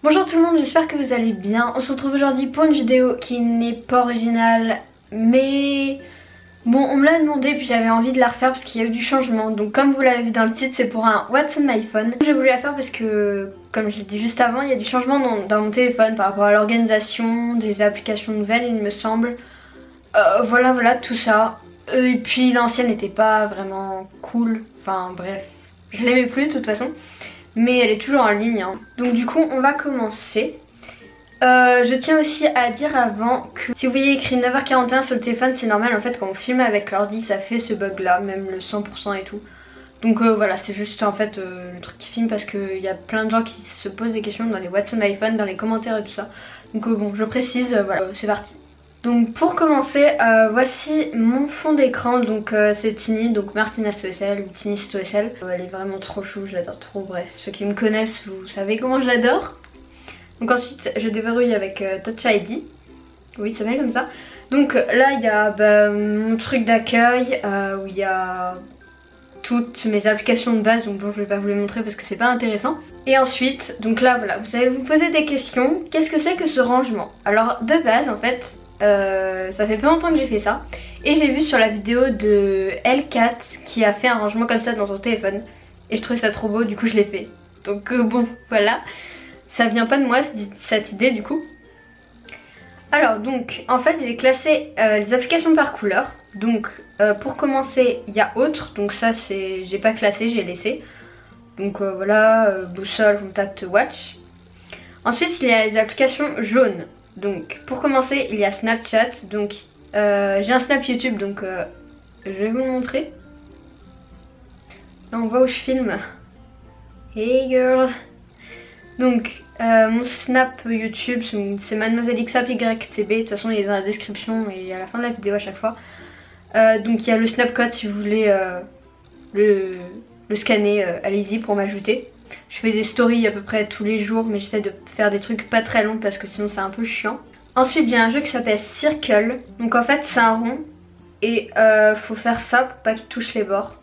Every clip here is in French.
Bonjour tout le monde, j'espère que vous allez bien. On se retrouve aujourd'hui pour une vidéo qui n'est pas originale, mais bon, on me l'a demandé puis j'avais envie de la refaire parce qu'il y a eu du changement. Donc comme vous l'avez vu dans le titre, c'est pour un What's on my phone. J'ai voulu la faire parce que, comme je l'ai dit juste avant, il y a du changement dans mon téléphone par rapport à l'organisation des applications nouvelles, il me semble. Voilà, tout ça. Et puis l'ancienne n'était pas vraiment cool, enfin bref, je l'aimais plus de toute façon. Mais elle est toujours en ligne hein. Donc du coup on va commencer. Je tiens aussi à dire avant que si vous voyez écrit 9h41 sur le téléphone, c'est normal en fait quand on filme avec l'ordi ça fait ce bug là, même le 100% et tout. Donc voilà, c'est juste en fait le truc qui filme parce qu'il y a plein de gens qui se posent des questions dans les What's on my phone, dans les commentaires et tout ça. Donc bon, je précise, voilà, c'est parti. Donc pour commencer, voici mon fond d'écran, donc c'est Tini, donc Martina Stoessel ou Tini Stoessel. Elle est vraiment trop chou, je l'adore trop, bref, ceux qui me connaissent, vous savez comment je l'adore. Donc ensuite je déverrouille avec Touch ID, oui ça s'appelle comme ça. Donc là il y a mon truc d'accueil où il y a toutes mes applications de base, donc bon je vais pas vous les montrer parce que c'est pas intéressant. Et ensuite, donc là voilà, vous allez vous poser des questions, qu'est-ce que c'est que ce rangement? Alors de base en fait, ça fait pas longtemps que j'ai fait ça et j'ai vu sur la vidéo de L4 qui a fait un rangement comme ça dans son téléphone et je trouvais ça trop beau, du coup je l'ai fait. Donc bon voilà, ça vient pas de moi cette idée du coup. Alors donc en fait j'ai classé les applications par couleur. Donc pour commencer il y a autre, donc ça c'est j'ai pas classé, j'ai laissé. Donc voilà, boussole, contact, watch. Ensuite il y a les applications jaunes. Donc pour commencer il y a Snapchat, donc j'ai un Snap YouTube, donc je vais vous le montrer. Là on voit où je filme. Hey girl. Donc mon Snap YouTube c'est Mademoiselle XAPYTB, de toute façon il est dans la description et à la fin de la vidéo à chaque fois. Donc il y a le Snapcode si vous voulez le scanner, allez-y pour m'ajouter. Je fais des stories à peu près tous les jours mais j'essaie de faire des trucs pas très longs parce que sinon c'est un peu chiant. Ensuite j'ai un jeu qui s'appelle Circle. Donc en fait c'est un rond et faut faire ça pour pas qu'il touche les bords.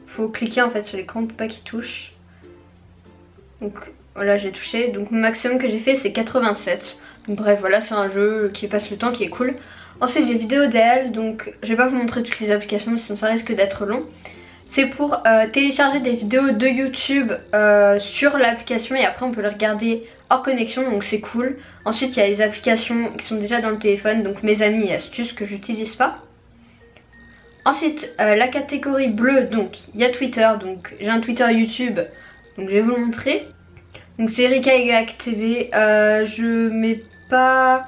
Faut cliquer en fait sur l'écran pour pas qu'il touche. Donc voilà j'ai touché. Donc le maximum que j'ai fait c'est 87. Donc bref voilà, c'est un jeu qui passe le temps, qui est cool. Ensuite j'ai vidéo DL, donc je vais pas vous montrer toutes les applications sinon ça risque d'être long. C'est pour télécharger des vidéos de YouTube sur l'application et après on peut les regarder hors connexion, donc c'est cool. Ensuite il y a les applications qui sont déjà dans le téléphone, donc mes amis et astuces que j'utilise pas. Ensuite la catégorie bleue, donc il y a Twitter, donc j'ai un Twitter YouTube, donc je vais vous le montrer. Donc c'est Erika YTV, je mets pas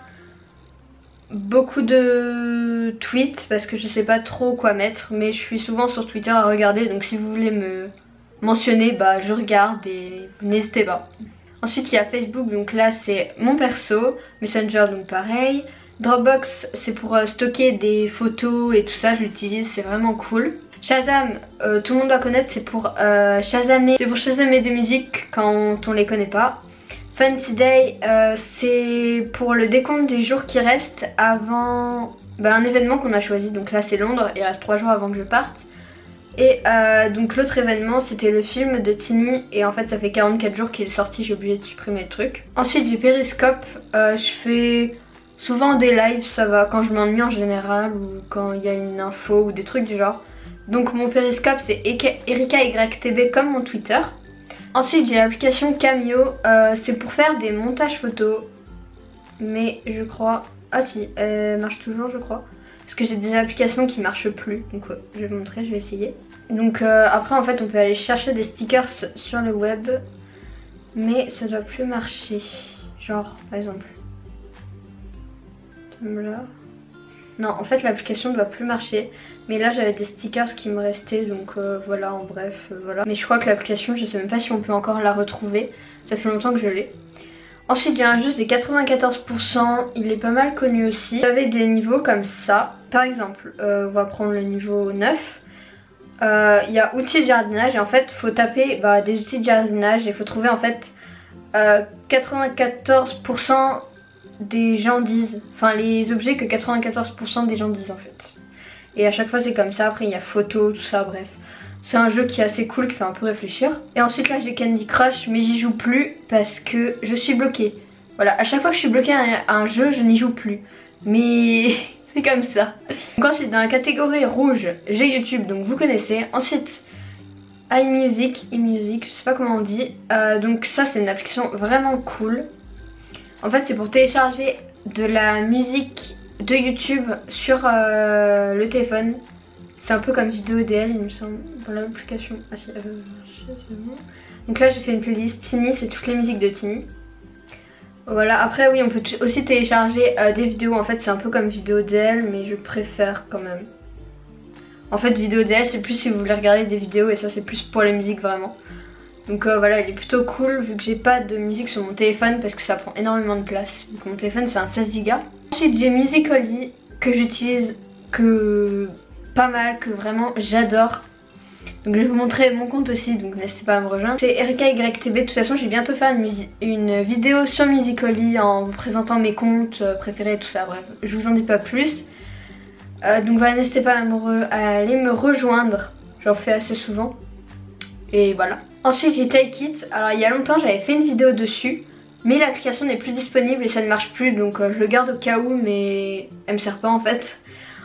beaucoup de tweets parce que je sais pas trop quoi mettre, mais je suis souvent sur Twitter à regarder, donc si vous voulez me mentionner, bah je regarde et n'hésitez pas. Ensuite il y a Facebook, donc là c'est mon perso, Messenger donc pareil, Dropbox c'est pour stocker des photos et tout ça, je l'utilise, c'est vraiment cool. Shazam, tout le monde doit connaître, c'est pour shazamer des musiques quand on les connaît pas. Fancy Day, c'est pour le décompte des jours qui restent avant un événement qu'on a choisi. Donc là c'est Londres, il reste 3 jours avant que je parte. Et donc l'autre événement c'était le film de Tini et en fait ça fait 44 jours qu'il est sorti, j'ai oublié de supprimer le truc. Ensuite j'ai Periscope, je fais souvent des lives, ça va quand je m'ennuie en général ou quand il y a une info ou des trucs du genre. Donc mon Periscope c'est Erika YTB comme mon Twitter. Ensuite j'ai l'application Cameo, c'est pour faire des montages photos. Mais je crois... Ah si, elle marche toujours je crois. Parce que j'ai des applications qui marchent plus. Donc je vais vous montrer, je vais essayer. Donc après en fait on peut aller chercher des stickers sur le web. Mais ça doit plus marcher. Genre par exemple. Là. Non en fait l'application ne doit plus marcher. Mais là j'avais des stickers qui me restaient, donc voilà, en bref, voilà. Mais je crois que l'application, je sais même pas si on peut encore la retrouver, ça fait longtemps que je l'ai. Ensuite j'ai un jeu, c'est 94%, il est pas mal connu aussi. J'avais des niveaux comme ça, par exemple, on va prendre le niveau 9. Il y a outils de jardinage et en fait faut taper des outils de jardinage et il faut trouver en fait 94% des gens disent, enfin les objets que 94% des gens disent en fait. Et à chaque fois c'est comme ça, après il y a photos, tout ça, bref. C'est un jeu qui est assez cool, qui fait un peu réfléchir. Et ensuite là j'ai Candy Crush, mais j'y joue plus parce que je suis bloquée. Voilà, à chaque fois que je suis bloquée à un jeu, je n'y joue plus. Mais c'est comme ça. Donc ensuite, dans la catégorie rouge, j'ai YouTube, donc vous connaissez. Ensuite, iMusic, je sais pas comment on dit. Donc ça, c'est une application vraiment cool. En fait, c'est pour télécharger de la musique de YouTube sur le téléphone. C'est un peu comme VideoDL, il me semble. Voilà l'application. Ah, si, donc là, j'ai fait une playlist Tiny, c'est toutes les musiques de Tiny. Voilà, après oui, on peut aussi télécharger des vidéos. En fait, c'est un peu comme VideoDL, mais je préfère quand même. En fait, VideoDL, c'est plus si vous voulez regarder des vidéos, et ça, c'est plus pour la musique vraiment. Donc voilà, il est plutôt cool vu que j'ai pas de musique sur mon téléphone parce que ça prend énormément de place. Donc mon téléphone, c'est un 16 Go. Ensuite, j'ai Musical.ly que j'utilise pas mal, que vraiment j'adore. Donc je vais vous montrer mon compte aussi, donc n'hésitez pas à me rejoindre. C'est Erika YTB. De toute façon, je vais bientôt faire une vidéo sur Musical.ly en vous présentant mes comptes préférés et tout ça. Bref, je vous en dis pas plus. Donc voilà, n'hésitez pas à aller me rejoindre. J'en fais assez souvent. Et voilà. Ensuite, j'ai Take It. Alors il y a longtemps, j'avais fait une vidéo dessus. Mais l'application n'est plus disponible et ça ne marche plus. Donc je le garde au cas où, mais elle me sert pas en fait.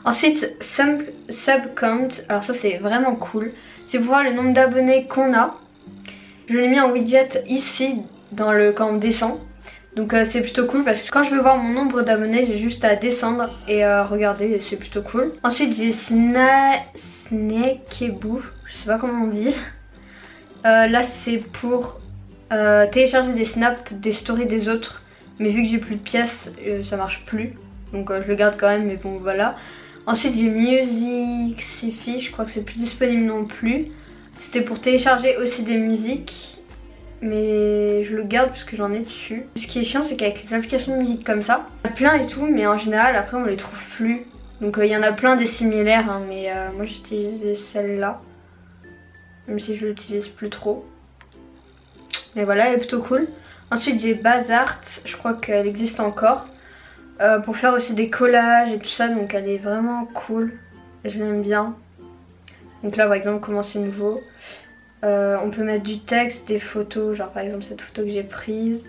Ensuite, Subcount. Alors ça, c'est vraiment cool. C'est pour voir le nombre d'abonnés qu'on a. Je l'ai mis en widget ici quand on descend. Donc c'est plutôt cool parce que quand je veux voir mon nombre d'abonnés, j'ai juste à descendre et regarder, c'est plutôt cool. Ensuite j'ai Snakeeboo, je sais pas comment on dit. Là c'est pour télécharger des snaps, des stories des autres. Mais vu que j'ai plus de pièces, ça marche plus. Donc je le garde quand même, mais bon voilà. Ensuite j'ai Musicify, je crois que c'est plus disponible non plus. C'était pour télécharger aussi des musiques. Mais je le garde parce que j'en ai dessus. Ce qui est chiant, c'est qu'avec les applications de musique comme ça, il y en a plein et tout, mais en général après on les trouve plus. Donc il y en a plein des similaires, hein, mais moi j'utilise celle-là. Même si je l'utilise plus trop. Mais voilà, elle est plutôt cool. Ensuite j'ai Bazart, je crois qu'elle existe encore. Pour faire aussi des collages et tout ça, donc elle est vraiment cool. Je l'aime bien. Donc là par exemple, comment c'est nouveau. On peut mettre du texte, des photos, genre par exemple cette photo que j'ai prise.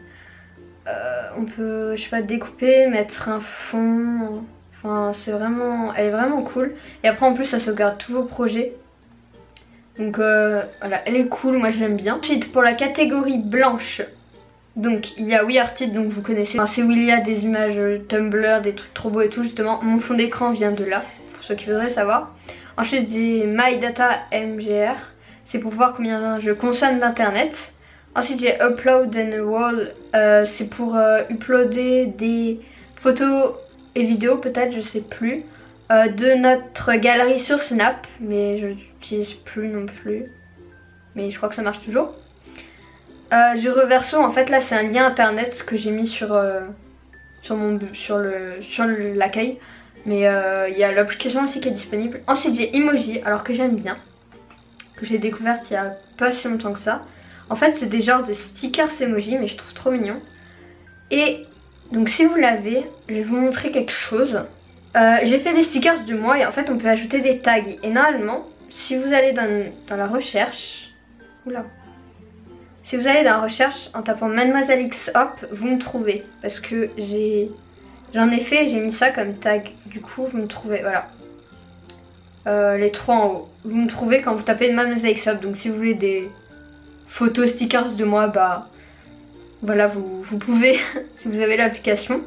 On peut, je sais pas, découper, mettre un fond. Enfin, elle est vraiment cool. Et après en plus ça sauvegarde tous vos projets. Donc voilà, elle est cool, moi je l'aime bien. Ensuite pour la catégorie blanche, donc il y a WeArtIt, donc vous connaissez. Enfin, c'est où il y a des images Tumblr, des trucs trop beaux et tout justement. Mon fond d'écran vient de là, pour ceux qui voudraient savoir. Ensuite j'ai MyDataMGR. C'est pour voir combien je consomme d'internet. Ensuite j'ai Upload and Wall. C'est pour uploader des photos et vidéos peut-être, je sais plus. De notre galerie sur Snap. Mais je n'utilise plus non plus. Mais je crois que ça marche toujours. J'ai Reverso. En fait là c'est un lien internet que j'ai mis sur l'accueil. Mais il y a l'application aussi qui est disponible. Ensuite j'ai Emoji, alors que j'aime bien. Que j'ai découverte il y a pas si longtemps que ça. En fait c'est des genres de stickers emoji, mais je trouve trop mignon. Et donc si vous l'avez, je vais vous montrer quelque chose. J'ai fait des stickers du mois et en fait on peut ajouter des tags. Et normalement si vous allez dans la recherche, si vous allez dans la recherche en tapant Mademoiselle X Hop, vous me trouvez. Parce que j'en ai fait et j'ai mis ça comme tag. Du coup vous me trouvez, voilà. Les trois en haut. Vous me trouvez quand vous tapez Mademoiselle X Hop. Donc si vous voulez des photos stickers de moi, bah voilà, vous pouvez si vous avez l'application.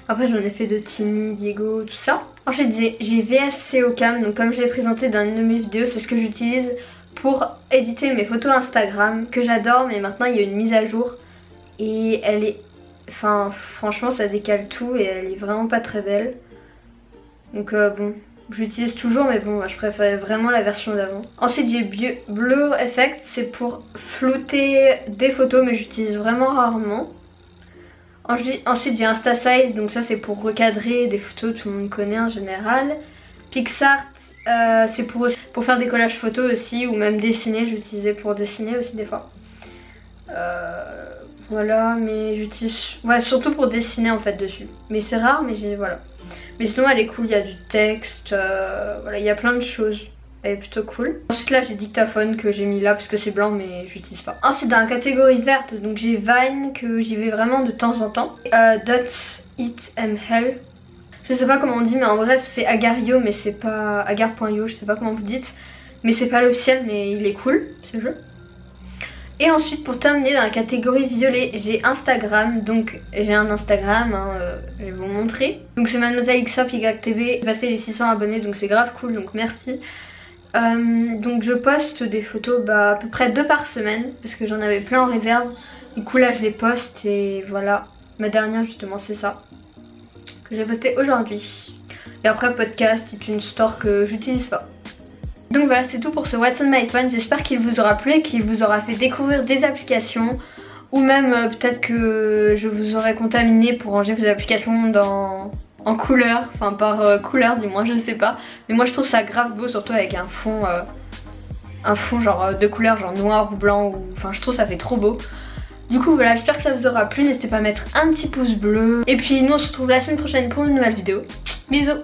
Après j'en ai fait de Tiny, Diego, tout ça. Ensuite j'ai VSC Ocam. Donc comme je l'ai présenté dans une de mes vidéos, c'est ce que j'utilise pour éditer mes photos Instagram que j'adore. Mais maintenant il y a une mise à jour et elle est... Enfin franchement ça décale tout et elle est vraiment pas très belle. Donc bon... J'utilise toujours mais bon je préfère vraiment la version d'avant. Ensuite j'ai Blur Effect, c'est pour flouter des photos mais j'utilise vraiment rarement. Ensuite j'ai InstaSize, donc ça c'est pour recadrer des photos, tout le monde connaît en général. PixArt, c'est pour faire des collages photos aussi ou même dessiner, j'utilisais pour dessiner aussi des fois. Voilà, mais j'utilise surtout pour dessiner en fait dessus. Mais c'est rare, mais voilà. Mais sinon elle est cool, il y a du texte, voilà, il y a plein de choses. Elle est plutôt cool. Ensuite là j'ai Dictaphone que j'ai mis là parce que c'est blanc mais j'utilise pas. Ensuite dans la catégorie verte, donc j'ai Vine que j'y vais vraiment de temps en temps. Dots It Hell. Je sais pas comment on dit mais en bref c'est Agar.io mais c'est pas Agar.io, je sais pas comment vous dites. Mais c'est pas l'officiel mais il est cool ce jeu. Et ensuite pour terminer dans la catégorie violet j'ai Instagram. Donc j'ai un Instagram, hein, je vais vous montrer. Donc c'est Mademoiselle XOPYTV. J'ai passé les 600 abonnés donc c'est grave cool donc merci. Donc je poste des photos à peu près 2 par semaine parce que j'en avais plein en réserve. Du coup là je les poste et voilà. Ma dernière justement c'est ça que j'ai posté aujourd'hui. Et après podcast, iTunes Store que j'utilise pas. Donc voilà c'est tout pour ce What's on my phone. J'espère qu'il vous aura plu et qu'il vous aura fait découvrir des applications. Ou même peut-être que je vous aurais contaminé pour ranger vos applications en couleur. Enfin par couleur du moins je ne sais pas. Mais moi je trouve ça grave beau surtout avec un fond genre de couleur genre noir ou blanc. Enfin je trouve ça fait trop beau. Du coup voilà j'espère que ça vous aura plu. N'hésitez pas à mettre un petit pouce bleu. Et puis nous on se retrouve la semaine prochaine pour une nouvelle vidéo. Bisous.